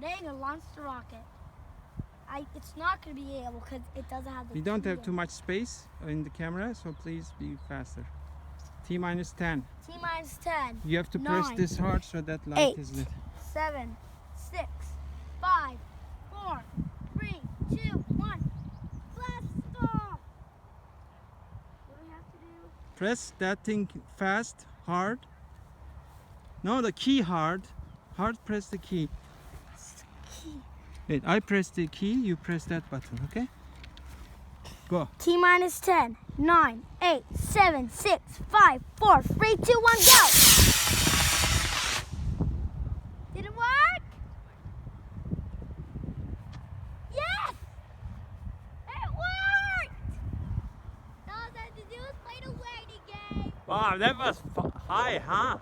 ready to launch the rocket. It's not going to be able because it doesn't have the We don't key have in too it. much space in the camera, so please be faster. T minus 10. T minus 10. You have to press 9, this hard so that light 8, is lit. 7, 6, 5, 4, 3, 2, 1. Blast off! What do we have to do? Press that thing fast, hard. No, the key hard. Hard press the key. Key. Wait, I press the key, you press that button, okay? Go. T minus 10, 9, 8, 7, 6, 5, 4, 3, 2, 1, go! Did it work? Yes! It worked! All I had to do was play the waiting game. Wow, that was high, huh?